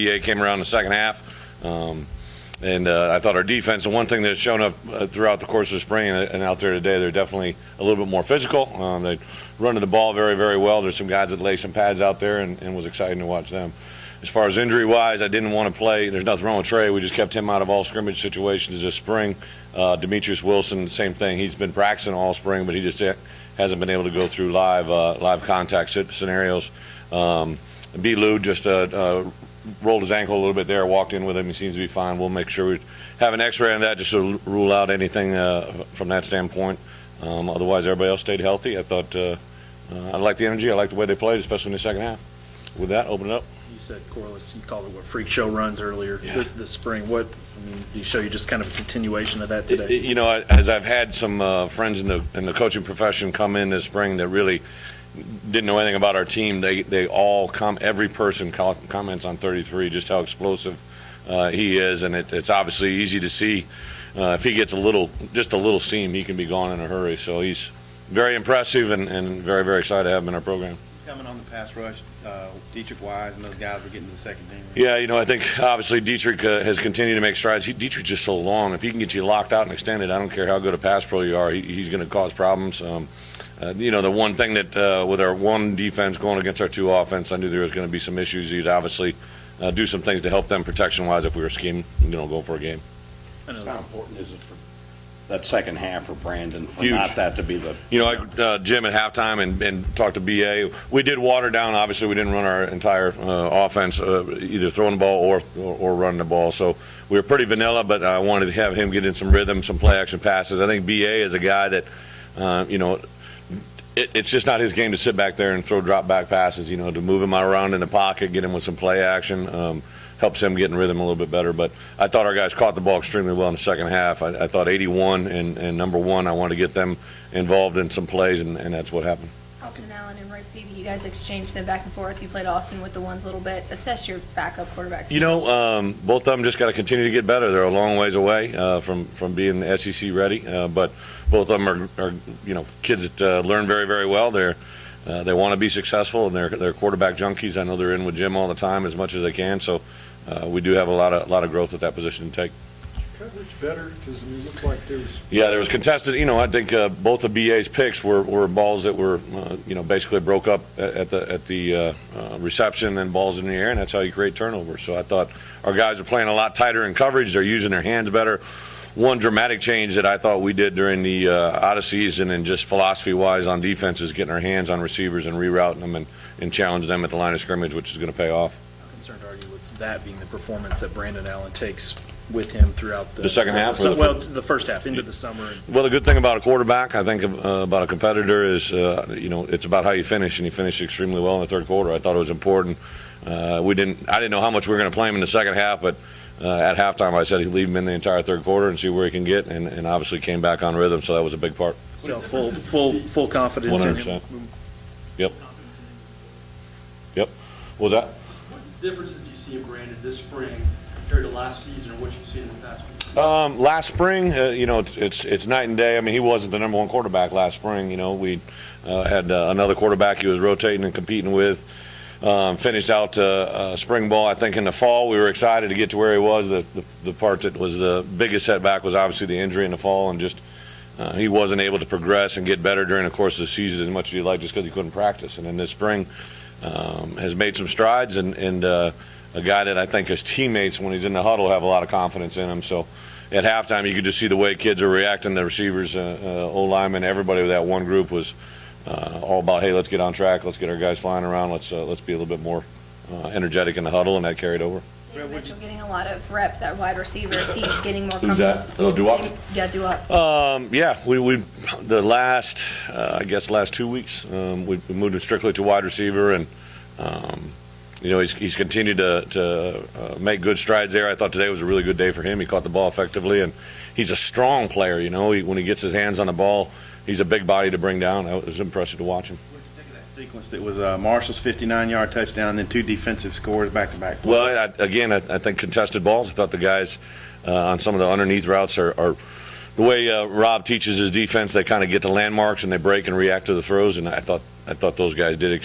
BA came around in the second half. And I thought our defense, the one thing that's shown up throughout the course of the spring and out there today, they're definitely a little bit more physical. They running the ball very, very well. There's some guys that lay some pads out there, and was exciting to watch them. As far as injury-wise, I didn't want to play. There's nothing wrong with Trey. We just kept him out of all scrimmage situations this spring. Demetrius Wilson, same thing. He's been practicing all spring, but he just hasn't been able to go through live contact scenarios. B. Lou just rolled his ankle a little bit there, walked in with him. He seems to be fine. We'll make sure we have an x-ray on that just to rule out anything from that standpoint. Otherwise, everybody else stayed healthy. I thought I liked the energy. I liked the way they played, especially in the second half. With that, open it up. You said, Corliss, you called it freak show runs earlier this spring. What, I mean, do you show you just kind of a continuation of that today? You know, as I've had some friends in the coaching profession come in this spring that really didn't know anything about our team, they all every person comments on 33, just how explosive he is, and it's obviously easy to see if he gets just a little seam, he can be gone in a hurry. So he's very impressive and very, very excited to have him in our program. Coming on the pass rush, Dietrich Wise and those guys were getting to the second team. Right? Yeah, you know, I think obviously Dietrich has continued to make strides. Dietrich's just so long. If he can get you locked out and extended, I don't care how good a pass pro you are, he's going to cause problems. You know, the one thing that with our one defense going against our two offense, I knew there was going to be some issues. He'd obviously do some things to help them protection-wise if we were scheming, go for a game. How important is it for that second half for Brandon for Huge. not that to be the... You know, Jim at halftime and talked to BA. We did water down. Obviously, we didn't run our entire offense, either throwing the ball or running the ball. So we were pretty vanilla, but I wanted to have him get in some rhythm, some play-action passes. I think BA is a guy that, you know, it's just not his game to sit back there and throw drop-back passes, you know, to move him around in the pocket, get him with some play action. Helps him get in rhythm a little bit better. But I thought our guys caught the ball extremely well in the second half. I thought 81 and number one, I wanted to get them involved in some plays, and that's what happened. Austin Allen and Roy Phoebe, you guys exchanged them back and forth. You played Austin with the ones a little bit. Assess your backup quarterbacks. You know, both of them just got to continue to get better. They're a long ways away from being SEC ready, but both of them are you know, kids that learn very, very well. They want to be successful, and they're quarterback junkies. I know they're in with Jim all the time as much as they can. So we do have a lot of growth at that position to take. Coverage better because it looked like there was contested. You know, I think both of BA's picks were balls that were you know, basically broke up at the reception and balls in the air, and that's how you create turnovers. So I thought our guys are playing a lot tighter in coverage. They're using their hands better. One dramatic change that I thought we did during the out of season and just philosophy-wise on defense is getting our hands on receivers and rerouting them and challenging them at the line of scrimmage, which is going to pay off. How concerned are you with that being the performance that Brandon Allen takes with him throughout the second half? The first half into the summer. Well, the good thing about a quarterback, I think, about a competitor is, you know, it's about how you finish, and he finished extremely well in the third quarter. I thought it was important. I didn't know how much we were going to play him in the second half, but at halftime I said he'd leave him in the entire third quarter and see where he can get, and obviously came back on rhythm, so that was a big part. Still full confidence 100%. in him. Yep. What was that? What differences do you see in Brandon this spring compared to last season, or what you've seen in the past? Last spring, you know, it's night and day. I mean, he wasn't the number one quarterback last spring. You know, we had another quarterback he was rotating and competing with. Finished out spring ball. I think in the fall we were excited to get to where he was. The part that was the biggest setback was obviously the injury in the fall, and just he wasn't able to progress and get better during the course of the season as much as he'd like, just because he couldn't practice. And in this spring has made some strides, and a guy that I think his teammates, when he's in the huddle, have a lot of confidence in him. So at halftime you could just see the way kids are reacting. The receivers, O-linemen, everybody with that one group was all about, hey, let's get on track, let's get our guys flying around, let's be a little bit more energetic in the huddle, and that carried over. David Mitchell getting a lot of reps at wide receivers. He's getting more comfortable. Who's that? Little Doo-Wop? Yeah, Doo-Wop. Yeah, we the last, I guess, last 2 weeks, we moved him strictly to wide receiver, and you know, he's continued to make good strides there. I thought today was a really good day for him. He caught the ball effectively, and he's a strong player. You know, when he gets his hands on the ball, he's a big body to bring down. It was impressive to watch him. What did you think of that sequence that was Marshall's 59-yard touchdown and then two defensive scores back-to-back? Well, I think contested balls. I thought the guys on some of the underneath routes are the way Rob teaches his defense. They kind of get to landmarks and they break and react to the throws. And I thought I thought those guys did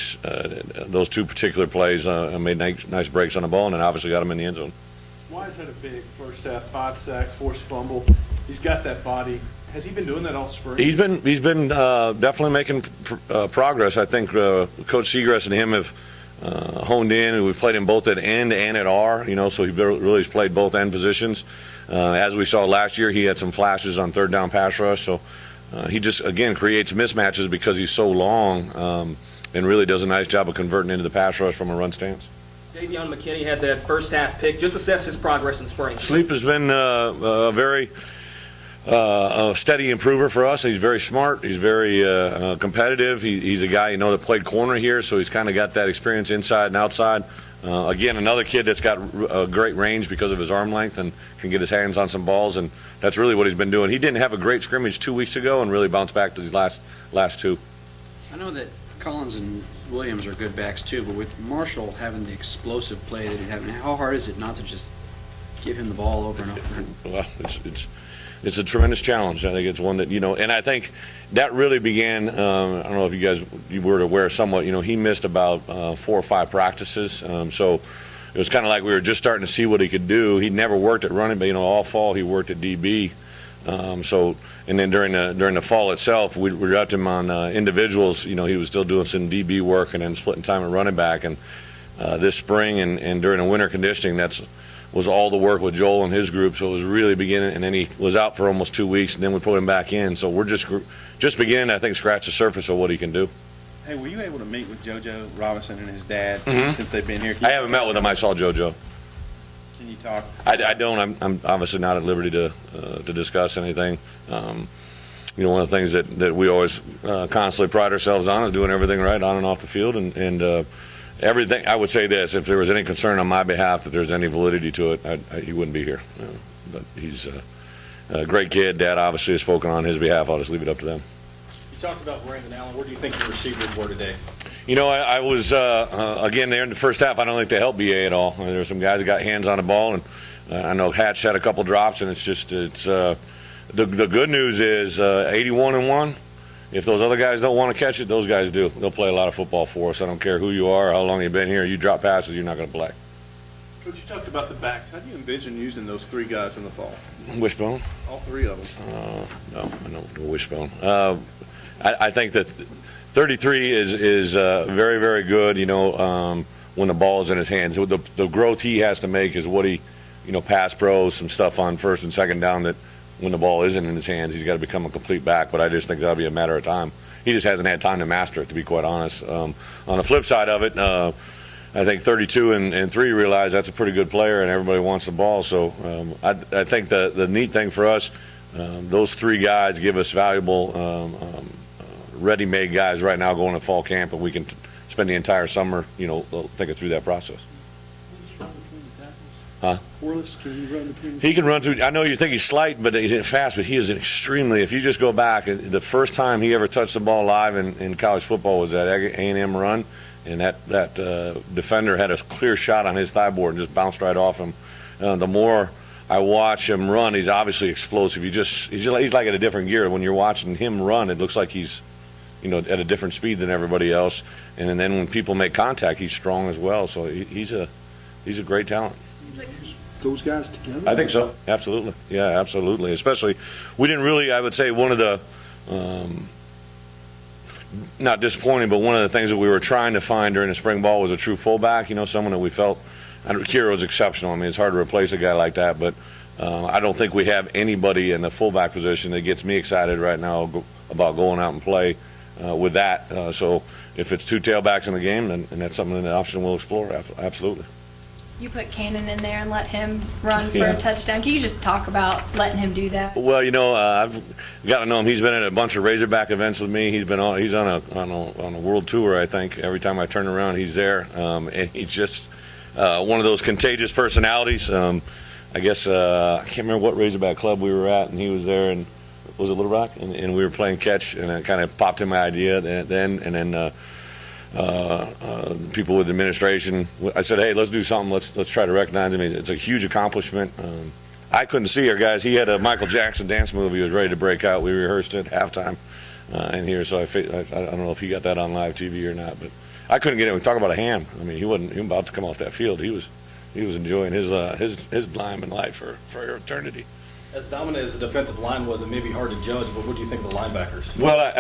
those two particular plays, made nice breaks on the ball, and then obviously got them in the end zone. Why is that a big first half? 5 sacks, forced fumble. He's got that body. Has he been doing that all spring? He's been definitely making progress. I think Coach Seagrass and him have honed in, and we've played him both at end and at R. So he really has played both end positions. As we saw last year, he had some flashes on third down pass rush. So he just again creates mismatches because he's so long, and really does a nice job of converting into the pass rush from a run stance. Davion McKinney had that first half pick. Just assess his progress in spring. Sleep has been a very steady improver for us. He's very smart. He's very competitive. He's a guy that played corner here, so he's kind of got that experience inside and outside. Again, another kid that's got great range because of his arm length and can get his hands on some balls, and that's really what he's been doing. He didn't have a great scrimmage 2 weeks ago and really bounced back to these last two. I know that Collins and Williams are good backs too, but with Marshall having the explosive play that he had, how hard is it not to just give him the ball over and over? Well, it's a tremendous challenge. I think it's one that, and I think that really began, I don't know if you were aware somewhat, he missed about 4 or 5 practices. So it was kind of like we were just starting to see what he could do. He never worked at running, but, all fall he worked at DB. And then during the fall itself, we upped him on individuals. He was still doing some DB work and then splitting time at running back. And this spring and during the winter conditioning, was all the work with Joel and his group. So it was really beginning, and then he was out for almost 2 weeks, and then we put him back in. So we're just beginning, I think, scratch the surface of what he can do. Hey, were you able to meet with JoJo Robinson and his dad Mhm. since they've been here? I haven't met with him. I saw JoJo. Can you talk? I don't. I'm obviously not at liberty to discuss anything. One of the things that we always constantly pride ourselves on is doing everything right on and off the field, and everything. I would say this: if there was any concern on my behalf that there's any validity to it, he wouldn't be here. But he's a great kid. Dad obviously has spoken on his behalf. I'll just leave it up to them. You talked about Brandon Allen. Where do you think your receivers were today? I was, again, there in the first half, I don't think they helped BA at all. There were some guys that got hands on the ball, and I know Hatch had a couple drops, and the good news is 81-1. If those other guys don't want to catch it, those guys do. They'll play a lot of football for us. I don't care who you are, how long you've been here. You drop passes, you're not going to play. Coach, you talked about the backs. How do you envision using those 3 guys in the fall? Wishbone? All 3 of them. No, I don't do wishbone. I think that 33 is very, very good, when the ball is in his hands. The growth he has to make is what he, pass pros, some stuff on first and second down that when the ball isn't in his hands, he's got to become a complete back, but I just think that'll be a matter of time. He just hasn't had time to master it, to be quite honest. On the flip side of it, I think 32 and 3 realize that's a pretty good player and everybody wants the ball. So I think the neat thing for us, those 3 guys give us valuable ready-made guys right now going to fall camp, and we can spend the entire summer, thinking through that process. Huh? Corliss, can you run between? He can run through. I know you think he's slight, but he's fast. But he is extremely. If you just go back, the first time he ever touched the ball live in college football was that A&M run, and that defender had a clear shot on his thigh board and just bounced right off him. The more I watch him run, he's obviously explosive. He's like at a different gear. When you're watching him run, it looks like he's at a different speed than everybody else. And then when people make contact, he's strong as well. So he's a great talent. Those guys together? I think so. Absolutely. Yeah, absolutely. Especially, we didn't really, I would say, one of the, not disappointing, but one of the things that we were trying to find during the spring ball was a true fullback, someone that we felt, Kira was exceptional. I mean, it's hard to replace a guy like that, but I don't think we have anybody in the fullback position that gets me excited right now about going out and play with that. So if it's 2 tailbacks in the game, then that's something, an option we'll explore. Absolutely. You put Cannon in there and let him run for Yeah. a touchdown. Can you just talk about letting him do that? Well, I've got to know him. He's been at a bunch of Razorback events with me. He's on a world tour, I think. Every time I turn around, he's there, and he's just one of those contagious personalities. I guess I can't remember what Razorback club we were at, and he was there, and was it Little Rock? And we were playing catch, and it kind of popped in my idea then, and then. People with administration, I said, hey, let's do something. Let's try to recognize him. It's a huge accomplishment. I couldn't see our guys. He had a Michael Jackson dance move. He was ready to break out. We rehearsed it at halftime. in here, so I don't know if he got that on live TV or not, but I couldn't get him. We talk about a ham. I mean, he wasn't about to come off that field. He was enjoying his lineman life for eternity. As dominant as the defensive line was, it may be hard to judge, but what do you think of the linebackers? Well,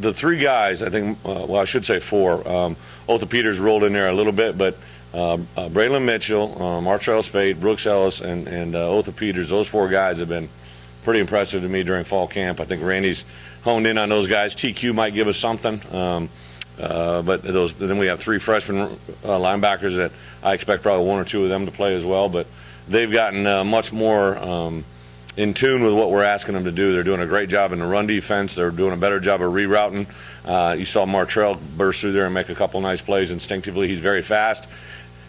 the three guys, I think, well, I should say four. Otha Peters rolled in there a little bit, but Braylon Mitchell, Martrell Spade, Brooks Ellis, and Otha Peters, those four guys have been pretty impressive to me during fall camp. I think Randy's honed in on those guys. TQ might give us something. But then we have three freshman linebackers that I expect probably one or two of them to play as well. But they've gotten much more in tune with what we're asking them to do. They're doing a great job in the run defense. They're doing a better job of rerouting. You saw Martrell burst through there and make a couple nice plays instinctively. He's very fast.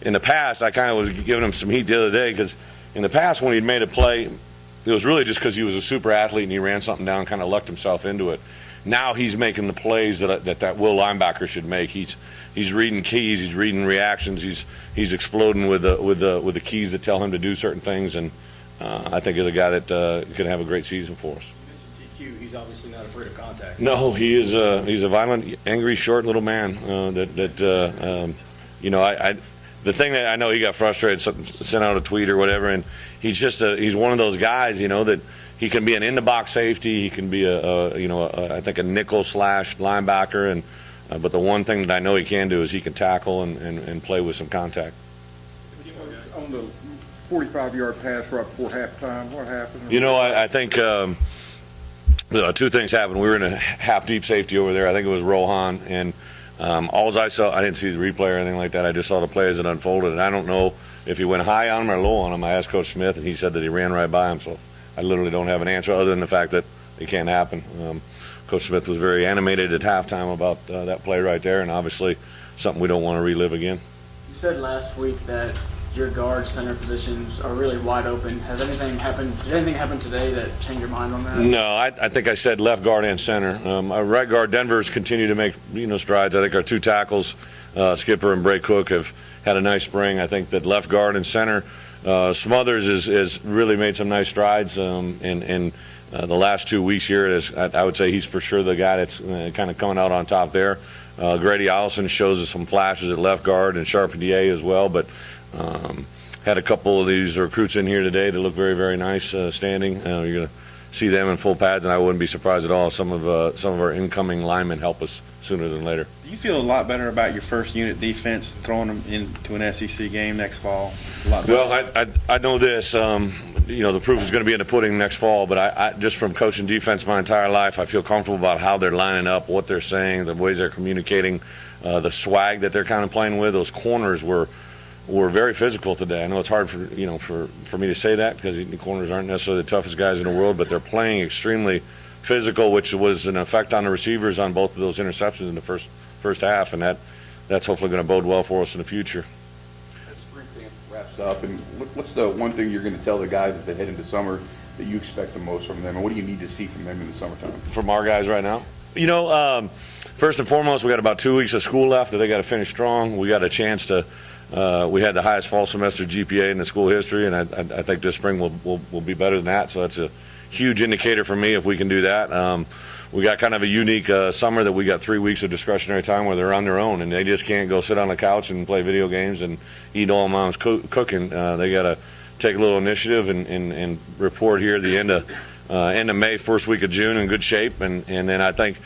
In the past, I kind of was giving him some heat the other day because in the past when he'd made a play, it was really just because he was a super athlete and he ran something down, kind of lucked himself into it. Now he's making the plays that will linebacker should make. He's reading keys, he's reading reactions, he's exploding with the keys that tell him to do certain things, and I think he's a guy that could have a great season for us. You mentioned TQ, he's obviously not afraid of contact. No, he's a violent, angry, short little man. The thing that I know he got frustrated, sent out a tweet or whatever, and he's one of those guys, that he can be an in-the-box safety. He can be I think a nickel / linebacker, but the one thing that I know he can do is he can tackle and play with some contact. On the 45-yard pass right before halftime, what happened? I think two things happened. We were in a half-deep safety over there. I think it was Rohan, and all I saw, I didn't see the replay or anything like that. I just saw the play as it unfolded, and I don't know if he went high on him or low on him. I asked Coach Smith, and he said that he ran right by him, so I literally don't have an answer other than the fact that it can't happen. Coach Smith was very animated at halftime about that play right there, and obviously something we don't want to relive again. You said last week that your guard center positions are really wide open. Has anything happened? Did anything happen today that changed your mind on that? No, I think I said left guard and center. Our right guard, Denver's continued to make strides. I think our two tackles, Skipper and Bray Cook, have had a nice spring. I think that left guard and center, Smothers has really made some nice strides in the last 2 weeks here. I would say he's for sure the guy that's kind of coming out on top there. Grady Allison shows us some flashes at left guard, and Sharp DA as well, but had a couple of these recruits in here today that look very, very nice standing. You're going to see them in full pads, and I wouldn't be surprised at all if some of our incoming linemen help us sooner than later. Do you feel a lot better about your first unit defense throwing them into an SEC game next fall? A lot better? Well, I know this. The proof is going to be in the pudding next fall, but I just from coaching defense my entire life, I feel comfortable about how they're lining up, what they're saying, the ways they're communicating, the swag that they're kind of playing with. Those corners were very physical today. I know it's hard for me to say that because the corners aren't necessarily the toughest guys in the world, but they're playing extremely physical, which was an effect on the receivers on both of those interceptions in the first half, and that's hopefully going to bode well for us in the future. As spring camp wraps up, and what's the one thing you're going to tell the guys as they head into summer that you expect the most from them, and what do you need to see from them in the summertime? From our guys right now? First and foremost, we got about 2 weeks of school left that they got to finish strong. We got a chance to we had the highest fall semester GPA in the school history, and I think this spring will be better than that, so that's a huge indicator for me if we can do that. We got kind of a unique summer that we got 3 weeks of discretionary time where they're on their own, and they just can't go sit on the couch and play video games and eat all mom's cooking. They got to take a little initiative and report here at the end of May, first week of June in good shape, and then I think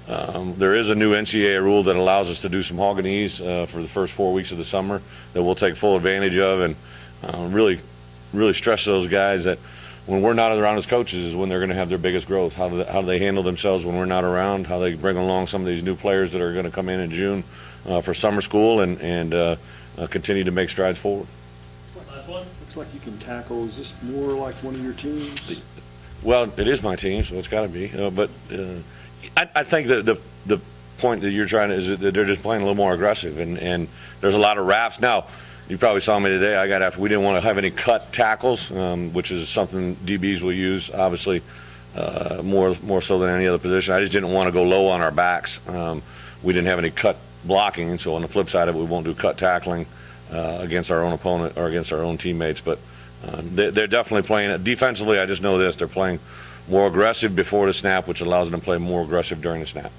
there is a new NCAA rule that allows us to do some hog and ease for the first 4 weeks of the summer that we'll take full advantage of, and really stress those guys that when we're not around as coaches is when they're going to have their biggest growth. How do they handle themselves when we're not around? How they bring along some of these new players that are going to come in June for summer school and continue to make strides forward. Last one. Looks like you can tackle. Is this more like one of your teams? Well, it is my team, so it's got to be. But I think that the point that you're trying to is that they're just playing a little more aggressive, and there's a lot of wraps. Now, you probably saw me today. I got after we didn't want to have any cut tackles, which is something DBs will use, obviously, more so than any other position. I just didn't want to go low on our backs. We didn't have any cut blocking, and so on the flip side of it, we won't do cut tackling against our own opponent or against our own teammates. But they're definitely playing it defensively. I just know this: they're playing more aggressive before the snap, which allows them to play more aggressive during the snap.